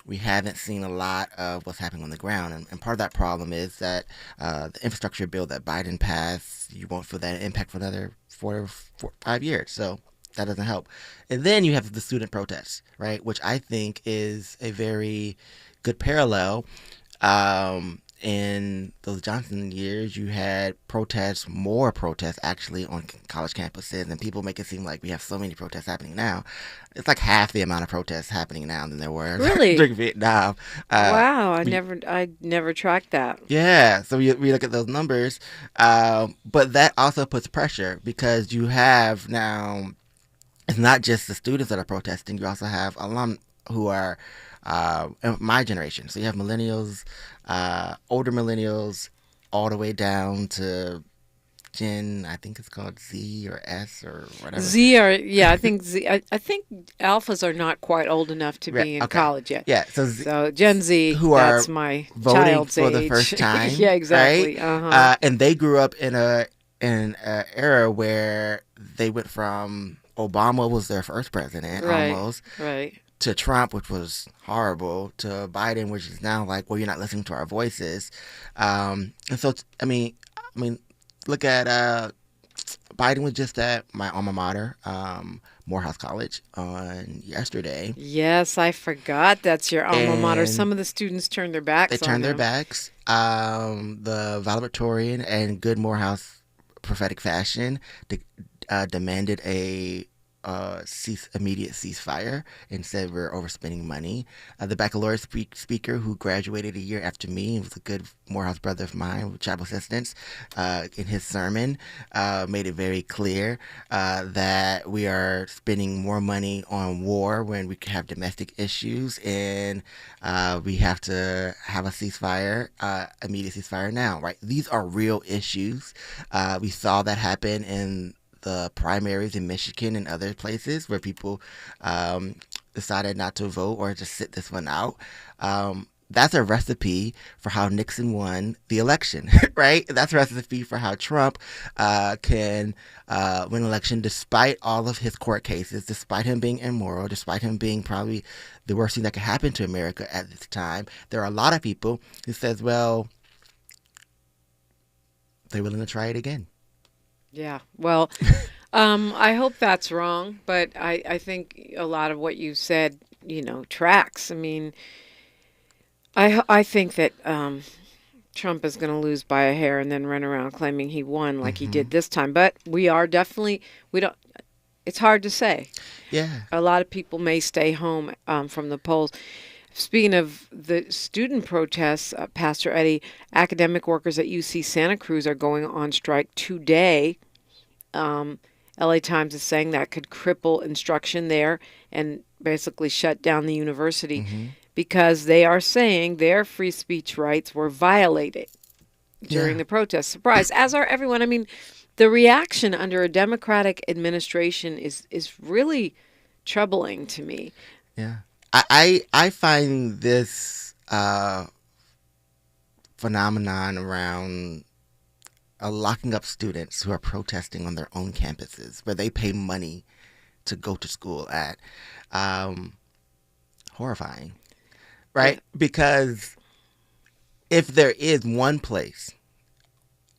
we haven't seen a lot of what's happening on the ground. And part of that problem is that the infrastructure bill that Biden passed, you won't feel that impact for another 4 or 5 years. So that doesn't help. And then you have the student protests, right, which I think is a very good parallel. In those Johnson years, you had more protests actually on college campuses, and people make it seem like we have so many protests happening now. It's like half the amount of protests happening now than there were during Vietnam. Wow, I never tracked that. Yeah, so we look at those numbers, but that also puts pressure because you have now, it's not just the students that are protesting, you also have alum who are my generation. So you have millennials, older millennials, all the way down to Gen, I think it's called Z or S or whatever. I think Z. I think alphas are not quite old enough to be in college yet. Yeah, so Gen Z, who that's are my voting child's for age. the first time. Yeah, exactly. Right? And they grew up in an era where they went from Obama was their first president, almost, right, to Trump, which was horrible, to Biden, which is now like, well, you're not listening to our voices. And so, I mean, look at Biden was just at my alma mater, Morehouse College, on yesterday. Yes, I forgot that's your alma mater. Some of the students turned their backs on him. They turned their backs. The valedictorian and good Morehouse prophetic fashion demanded a immediate ceasefire and said we're overspending money. The baccalaureate speaker who graduated a year after me and was a good Morehouse brother of mine with Chapel Assistance, in his sermon made it very clear that we are spending more money on war when we have domestic issues, and we have to have a ceasefire, immediate ceasefire now, right? These are real issues. We saw that happen in the primaries in Michigan and other places where people decided not to vote or just sit this one out. That's a recipe for how Nixon won the election, right? That's a recipe for how Trump can win an election despite all of his court cases, despite him being immoral, despite him being probably the worst thing that could happen to America at this time. There are a lot of people who says, well, they're willing to try it again. Yeah, well, I hope that's wrong, but I think a lot of what you said, tracks. I mean, I think that Trump is going to lose by a hair and then run around claiming he won like he did this time. But it's hard to say. Yeah. A lot of people may stay home from the polls. Speaking of the student protests, Pastor Eddie, academic workers at UC Santa Cruz are going on strike today. LA Times is saying that could cripple instruction there and basically shut down the university because they are saying their free speech rights were violated during the protest. Surprise, as are everyone. I mean, the reaction under a Democratic administration is really troubling to me. Yeah. I find this phenomenon around locking up students who are protesting on their own campuses where they pay money to go to school at horrifying, right? Yeah. Because if there is one place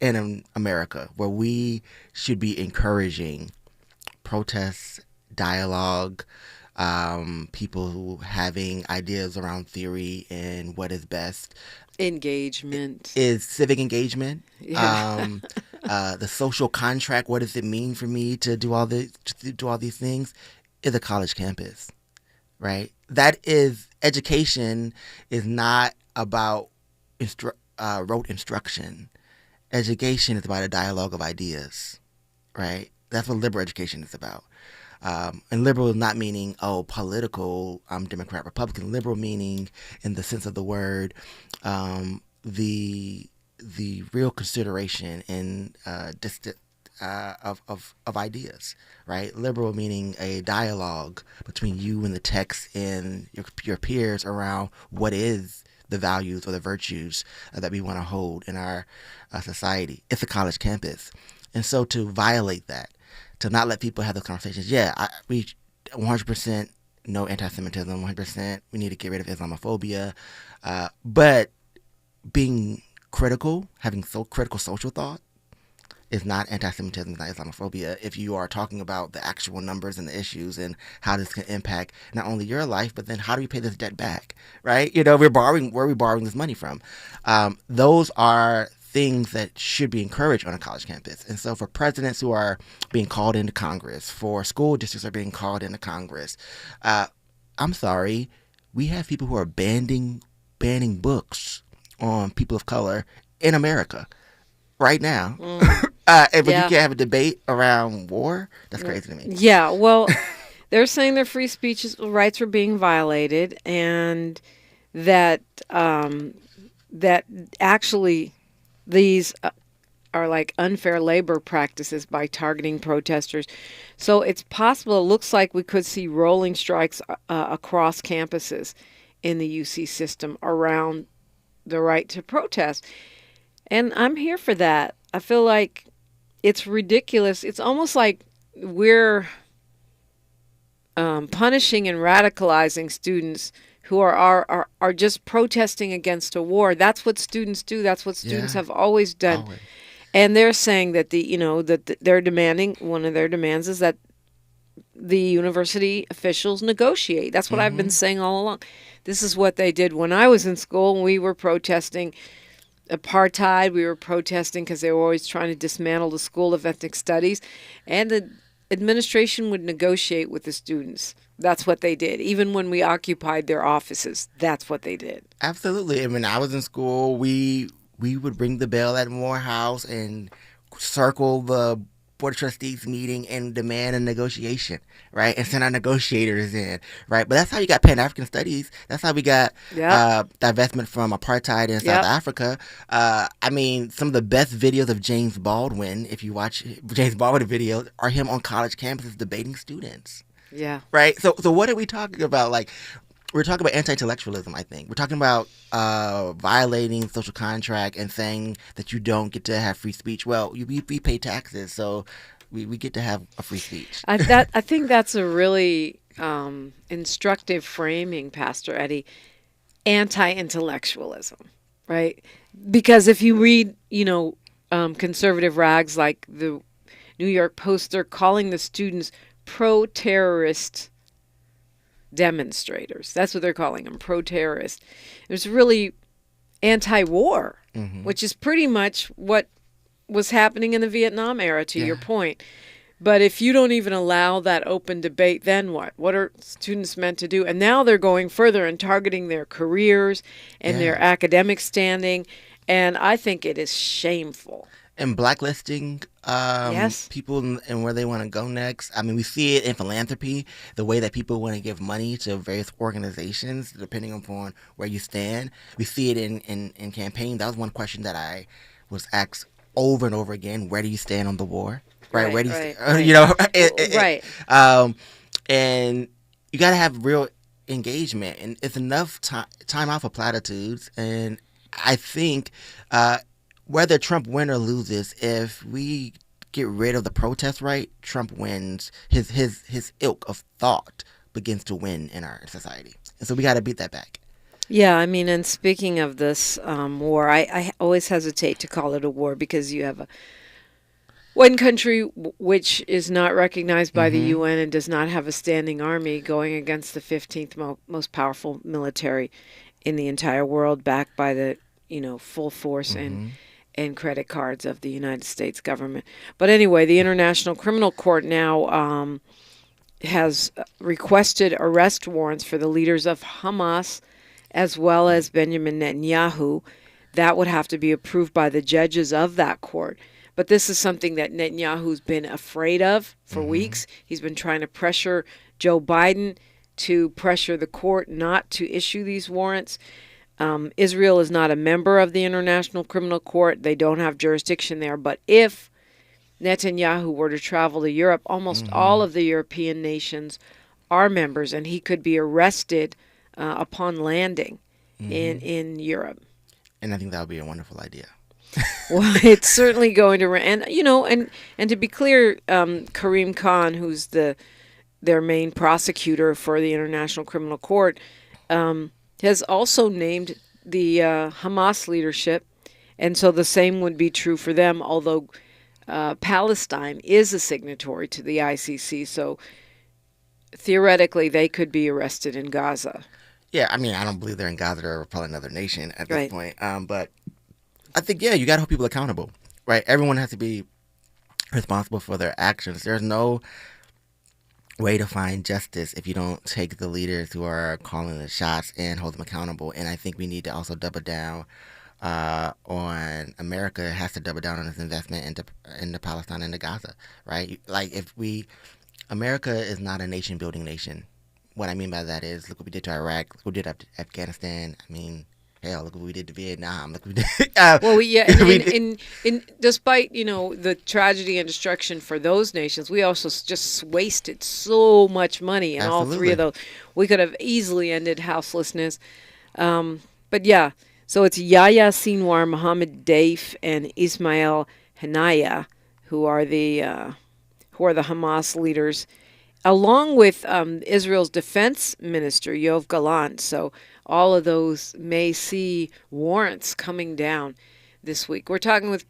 in America where we should be encouraging protests, dialogue, people having ideas around theory and what is best. Engagement. Is civic engagement. Yeah. The social contract, what does it mean for me to do all these things, is a college campus, right? That is, education is not about rote instruction. Education is about a dialogue of ideas, right? That's what liberal education is about. And liberal not meaning, political, Democrat, Republican. Liberal meaning, in the sense of the word, the real consideration and of ideas, right? Liberal meaning a dialogue between you and the text and your peers around what is the values or the virtues that we want to hold in our society. It's a college campus. And so to violate that, to not let people have those conversations. We 100% no anti-Semitism, 100% we need to get rid of Islamophobia. But being critical, having critical social thought is not anti-Semitism, it's not Islamophobia. If you are talking about the actual numbers and the issues and how this can impact not only your life, but then how do we pay this debt back, right? Where are we borrowing this money from? Those are things that should be encouraged on a college campus. And so for presidents who are being called into Congress, for school districts are being called into Congress, I'm sorry, we have people who are banning books on people of color in America right now. But you can't have a debate around war? That's crazy to me. Yeah, well, they're saying their free speech rights were being violated, and that actually these are like unfair labor practices by targeting protesters. So it's possible, it looks like we could see rolling strikes across campuses in the UC system around the right to protest. And I'm here for that. I feel like it's ridiculous. It's almost like we're punishing and radicalizing students who are just protesting against a war. That's what students do. That's what students have always done. Always. And they're saying that they're demanding, one of their demands is that the university officials negotiate. That's what I've been saying all along. This is what they did when I was in school, and we were protesting apartheid. We were protesting because they were always trying to dismantle the School of Ethnic Studies. And administration would negotiate with the students. That's what they did. Even when we occupied their offices, that's what they did. Absolutely. And when I was in school, we would ring the bell at Morehouse and circle the Board of Trustees meeting and demand a negotiation, right? And send our negotiators in, right? But that's how you got Pan-African Studies. That's how we got divestment from apartheid in South Africa. I mean, some of the best videos of James Baldwin, if you watch James Baldwin videos, are him on college campuses debating students. Yeah. Right? So what are we talking about? Like, we're talking about anti-intellectualism, I think. We're talking about violating social contract and saying that you don't get to have free speech. Well, we pay taxes, so we get to have a free speech. I think that's a really instructive framing, Pastor Eddie. Anti-intellectualism, right? Because if you read, conservative rags like the New York Post, they're calling the students pro-terrorist demonstrators. That's what they're calling them, pro-terrorist. It's really anti-war, which is pretty much what was happening in the Vietnam era, to your point. But if you don't even allow that open debate, then what? What are students meant to do? And now they're going further and targeting their careers and their academic standing. And I think it is shameful. And blacklisting people and where they want to go next. I mean, we see it in philanthropy, the way that people want to give money to various organizations, depending upon where you stand. We see it in campaign. That was one question that I was asked over and over again. Where do you stand on the war? Right. Where do you stand? And you got to have real engagement. And it's enough time out for platitudes. And I think whether Trump wins or loses, if we get rid of the protest right, Trump wins. His ilk of thought begins to win in our society. And so we got to beat that back. Yeah, I mean, and speaking of this war, I always hesitate to call it a war because you have one country which is not recognized by the UN and does not have a standing army going against the 15th most powerful military in the entire world, backed by the full force and credit cards of the United States government. But anyway, the International Criminal Court now has requested arrest warrants for the leaders of Hamas as well as Benjamin Netanyahu. That would have to be approved by the judges of that court. But this is something that Netanyahu's been afraid of for weeks. He's been trying to pressure Joe Biden to pressure the court not to issue these warrants. Israel is not a member of the International Criminal Court. They don't have jurisdiction there. But if Netanyahu were to travel to Europe, almost all of the European nations are members, and he could be arrested upon landing in Europe. And I think that would be a wonderful idea. Well, it's certainly going to, and to be clear, Karim Khan, who's their main prosecutor for the International Criminal Court, has also named the Hamas leadership, and so the same would be true for them, although Palestine is a signatory to the ICC, so theoretically they could be arrested in Gaza. Yeah, I mean, I don't believe they're in Gaza or probably another nation at this point, but I think, you got to hold people accountable, right? Everyone has to be responsible for their actions. There's no way to find justice if you don't take the leaders who are calling the shots and hold them accountable. And I think we need to also double down on America has to double down on its investment into Palestine and into Gaza, right? Like America is not a nation building nation. What I mean by that is, look what we did to Iraq, look what we did to Afghanistan. I mean, hell, look what we did to Vietnam. Look what we did. And despite the tragedy and destruction for those nations, we also just wasted so much money in all three of those. We could have easily ended houselessness. But yeah, so it's Yahya Sinwar, Mohammed Daif, and Ismail Haniyeh who are the Hamas leaders, along with Israel's defense minister, Yoav Gallant. So all of those may see warrants coming down this week. We're talking with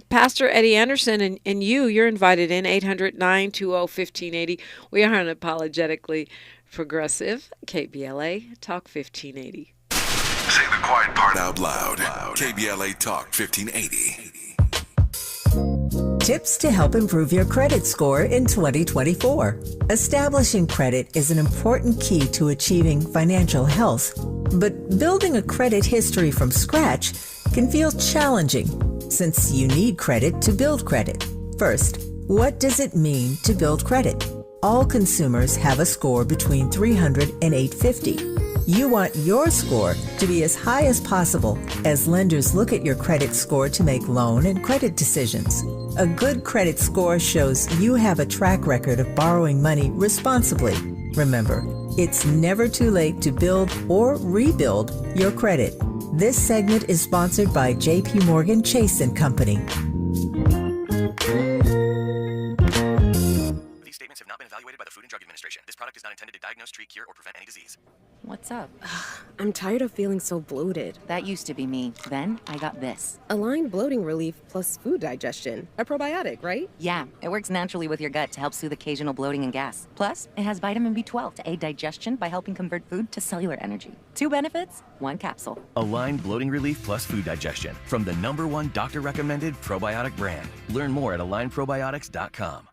Pastor Eddie Anderson, and you're invited in, 800-920-1580. We are unapologetically progressive, KBLA, Talk 1580. Say the quiet part out loud. KBLA Talk 1580. Tips to help improve your credit score in 2024. Establishing credit is an important key to achieving financial health, but building a credit history from scratch can feel challenging since you need credit to build credit. First, what does it mean to build credit? All consumers have a score between 300 and 850. You want your score to be as high as possible as lenders look at your credit score to make loan and credit decisions. A good credit score shows you have a track record of borrowing money responsibly. Remember, it's never too late to build or rebuild your credit. This segment is sponsored by JP Morgan Chase & Company. These statements have not been evaluated by the Food and Drug Administration. This product is not intended to diagnose, treat, cure, or prevent any disease. What's up? I'm tired of feeling so bloated. That used to be me. Then I got this. Align Bloating Relief plus food digestion. A probiotic, right? Yeah, it works naturally with your gut to help soothe occasional bloating and gas. Plus, it has vitamin B12 to aid digestion by helping convert food to cellular energy. 2 benefits, 1 capsule. Align Bloating Relief plus food digestion from the #1 doctor-recommended probiotic brand. Learn more at alignprobiotics.com.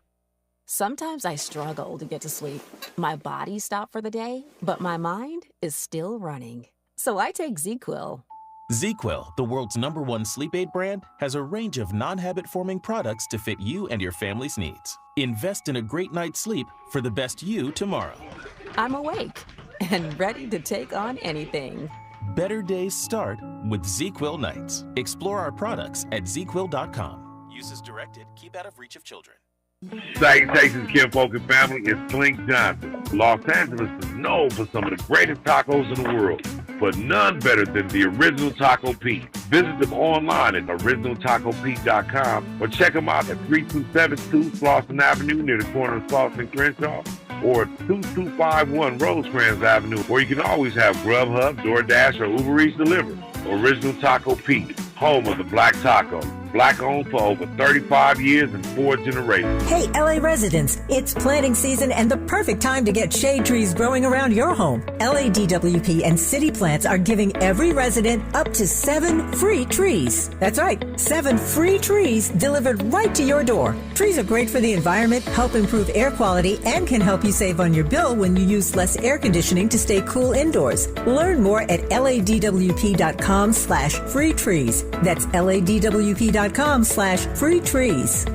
Sometimes I struggle to get to sleep. My body stopped for the day, but my mind is still running. So I take ZQuil. ZQuil, the world's #1 sleep aid brand, has a range of non-habit-forming products to fit you and your family's needs. Invest in a great night's sleep for the best you tomorrow. I'm awake and ready to take on anything. Better days start with ZQuil nights. Explore our products at ZQuil.com. Use as directed. Keep out of reach of children. Salutations, kinfolk and family. It's Clink Johnson. Los Angeles is known for some of the greatest tacos in the world, but none better than the Original Taco Pete. Visit them online at originaltacopete.com or check them out at 3272 Slauson Avenue near the corner of Slauson and Crenshaw, or 2251 Rosecrans Avenue, or you can always have Grubhub, DoorDash, or Uber Eats delivered. Original Taco Pete, home of the Black Taco. Black owned for over 35 years and 4 generations. Hey, LA residents, it's planting season and the perfect time to get shade trees growing around your home. LADWP and City Plants are giving every resident up to 7 free trees. That's right, 7 free trees delivered right to your door. Trees are great for the environment, help improve air quality, and can help you save on your bill when you use less air conditioning to stay cool indoors. Learn more at ladwp.com/free trees. That's ladwp.com/free trees.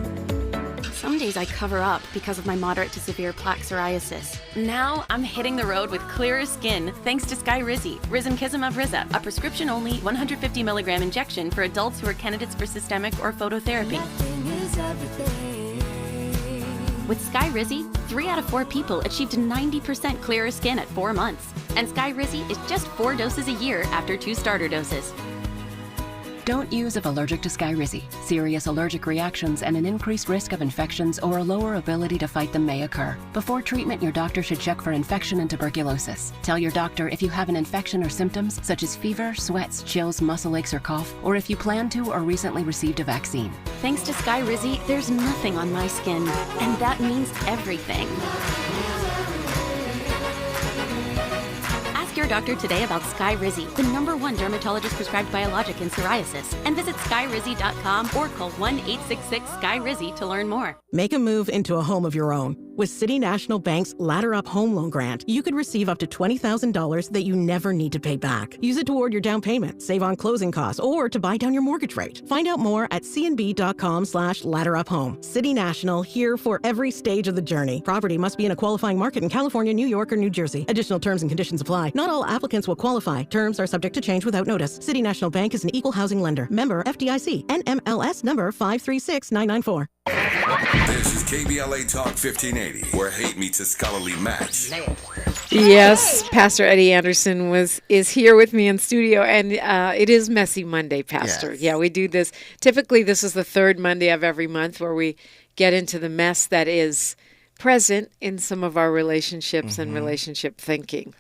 Some days I cover up because of my moderate to severe plaque psoriasis. Now I'm hitting the road with clearer skin thanks to Skyrizi, risankizumab Riza, a prescription-only 150 milligram injection for adults who are candidates for systemic or phototherapy. With Skyrizi, 3 out of 4 people achieved 90% clearer skin at 4 months. And Skyrizi is just 4 doses a year after 2 starter doses. Don't use if allergic to Skyrizi. Serious allergic reactions and an increased risk of infections or a lower ability to fight them may occur. Before treatment, your doctor should check for infection and tuberculosis. Tell your doctor if you have an infection or symptoms such as fever, sweats, chills, muscle aches, or cough, or if you plan to or recently received a vaccine. Thanks to Skyrizi, there's nothing on my skin, and that means everything. Your doctor today about Skyrizi, the #1 dermatologist prescribed biologic in psoriasis, and visit skyrizi.com or call 1-866-SKY-RIZZI to learn more. Make a move into a home of your own. With City National Bank's Ladder Up Home Loan Grant, you could receive up to $20,000 that you never need to pay back. Use it toward your down payment, save on closing costs, or to buy down your mortgage rate. Find out more at cnb.com/ladderuphome. City National, here for every stage of the journey. Property must be in a qualifying market in California, New York, or New Jersey. Additional terms and conditions apply. Not all applicants will qualify. Terms are subject to change without notice. City National Bank is an equal housing lender. Member FDIC. NMLS number 536994. This is KBLA Talk 1580, where hate meets a scholarly match. Yes, Pastor Eddie Anderson is here with me in studio, and it is Messy Monday, Pastor. Yes. Yeah, we do this. Typically, this is the 3rd Monday of every month where we get into the mess that is present in some of our relationships and relationship thinking.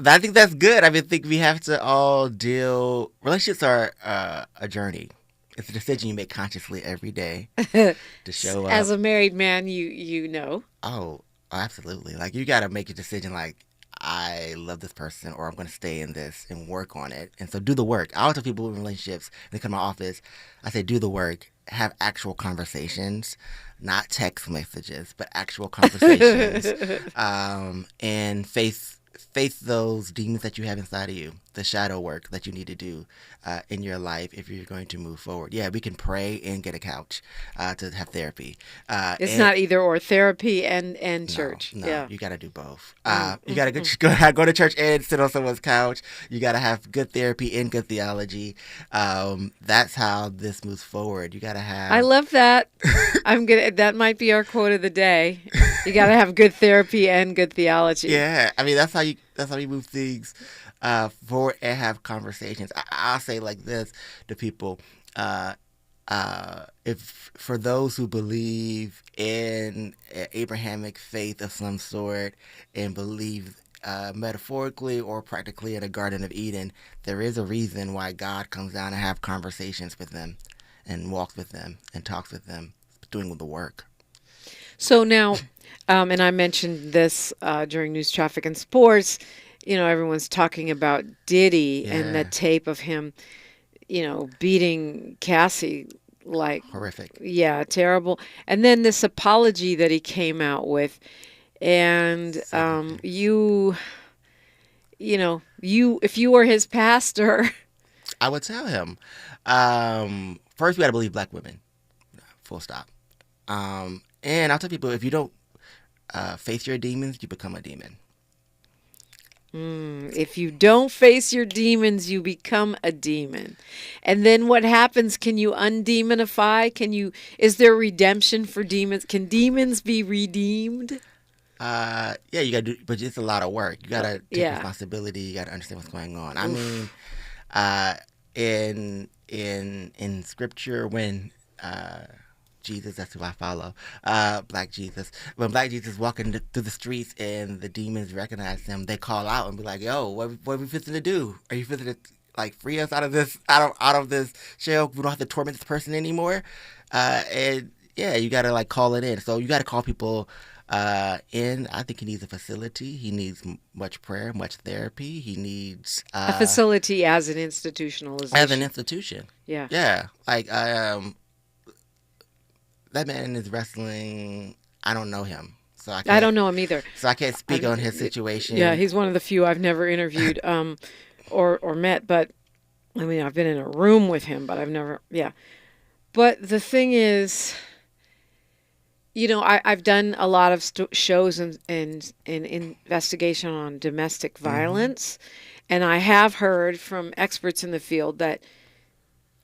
I think that's good. I think we have to all deal. Relationships are a journey. It's a decision you make consciously every day to show up. As a married man, you know. Oh, absolutely. Like, you got to make a decision like, I love this person, or I'm going to stay in this and work on it. And so do the work. I always tell people in relationships, when they come to my office, I say, do the work, have actual conversations, not text messages, but actual conversations, and face those demons that you have inside of you, the shadow work that you need to do in your life if you're going to move forward. Yeah, we can pray and get a couch to have therapy. It's not either or, therapy and church. No, yeah. You got to do both. You got to go to church and sit on someone's couch. You got to have good therapy and good theology. That's how this moves forward. You got to have. I love that. That might be our quote of the day. You got to have good therapy and good theology. Yeah, I mean that's how you move things forward and have conversations. I'll say like this to people: if for those who believe in Abrahamic faith of some sort and believe metaphorically or practically in a Garden of Eden, there is a reason why God comes down and have conversations with them, and walks with them and talks with them, doing the work. So now, and I mentioned this during News, Traffic, and Sports, everyone's talking about Diddy and the tape of him, beating Cassie like... horrific. Yeah, terrible. And then this apology that he came out with. And if you were his pastor... I would tell him, first we got to believe black women, full stop. And I'll tell people, if you don't face your demons, you become a demon. If you don't face your demons, you become a demon. And then what happens? Can you undemonify? Is there redemption for demons? Can demons be redeemed? Yeah, you got to do, but it's a lot of work. You got to take responsibility. You got to understand what's going on. I mean, in scripture, when Jesus, that's who I follow, Black Jesus. When Black Jesus walking through the streets and the demons recognize him, they call out and be like, "Yo, what are we fixing to do? Are you fixing to like free us out of this jail? We don't have to torment this person anymore." And yeah, you got to like call it in. So you got to call people in. I think he needs a facility. He needs much prayer, much therapy. He needs a facility as an institutionalization. As an institution. Yeah. Yeah. Like that man is wrestling. I don't know him, so I don't know him either. So I can't speak on his situation. Yeah, he's one of the few I've never interviewed or met. But I mean, I've been in a room with him, but I've never. Yeah, but the thing is, I've done a lot of shows and investigation on domestic violence, and I have heard from experts in the field that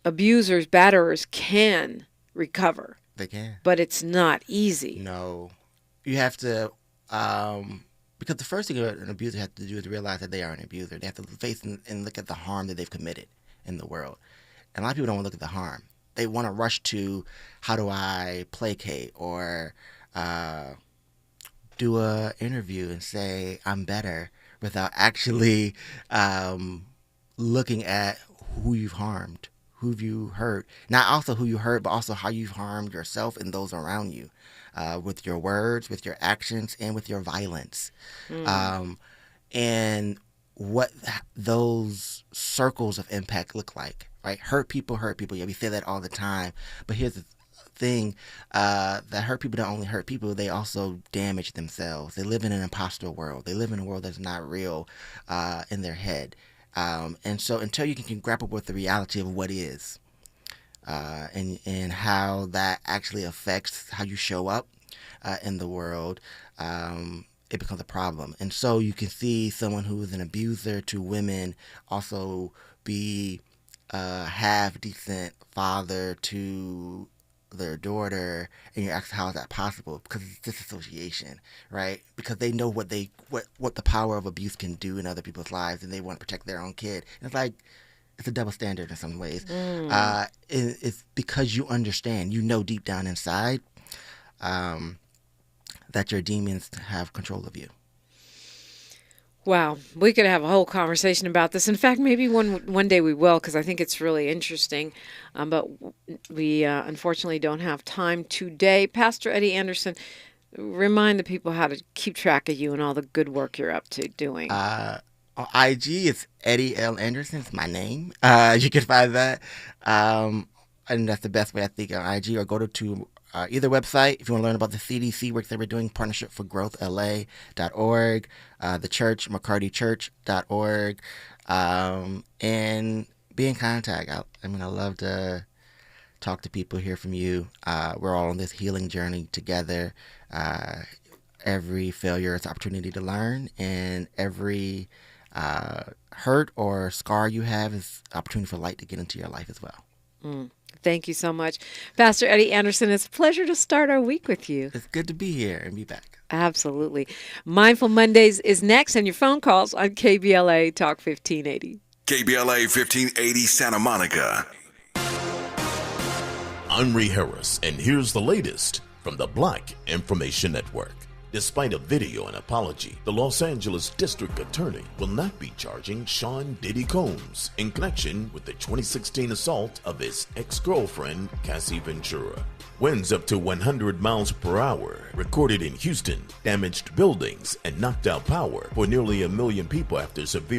abusers, batterers can recover. They can. But it's not easy. No. You have to, because the first thing an abuser has to do is realize that they are an abuser. They have to face and look at the harm that they've committed in the world. And a lot of people don't want to look at the harm. They want to rush to, how do I placate or do a interview and say I'm better without actually looking at who you've harmed. Who you hurt, not also who you hurt, but also how you've harmed yourself and those around you, with your words, with your actions, and with your violence, and what those circles of impact look like. Right, hurt people. Yeah, we say that all the time. But here's the thing: that hurt people don't only hurt people; they also damage themselves. They live in an imposter world. They live in a world that's not real in their head. And so until you can grapple with the reality of what is, and how that actually affects how you show up in the world, it becomes a problem. And so you can see someone who is an abuser to women also be a half-decent father to their daughter, and you ask, how is that possible? Because it's disassociation, right? Because they know what the power of abuse can do in other people's lives, and they want to protect their own kid. And it's like, it's a double standard in some ways. It's because you understand, deep down inside, that your demons have control of you. Wow, we could have a whole conversation about this. In fact, maybe one day we will, because I think it's really interesting. But we unfortunately don't have time today. Pastor Eddie Anderson, Remind the people how to keep track of you and all the good work you're up to doing. On IG, it's Eddie L. Anderson. It's my name. You can find that. And that's the best way, I think, on IG, or go to either website if you want to learn about the CDC work that we're doing, Partnership for Growth LA.org, the church, McCartychurch.org, and be in contact. I love to talk to people, hear from you. We're all on this healing journey together. Every failure is an opportunity to learn, and every hurt or scar you have is an opportunity for light to get into your life as well. Thank you so much. Pastor Eddie Anderson, it's a pleasure to start our week with you. It's good to be here and be back. Absolutely. Mindful Mondays is next, and your phone calls on KBLA Talk 1580. KBLA 1580 Santa Monica. I'm Ree Harris, and here's the latest from the Black Information Network. Despite a video and apology, the Los Angeles District Attorney will not be charging Sean Diddy Combs in connection with the 2016 assault of his ex-girlfriend, Cassie Ventura. Winds up to 100 miles per hour recorded in Houston damaged buildings and knocked out power for nearly 1 million people after severe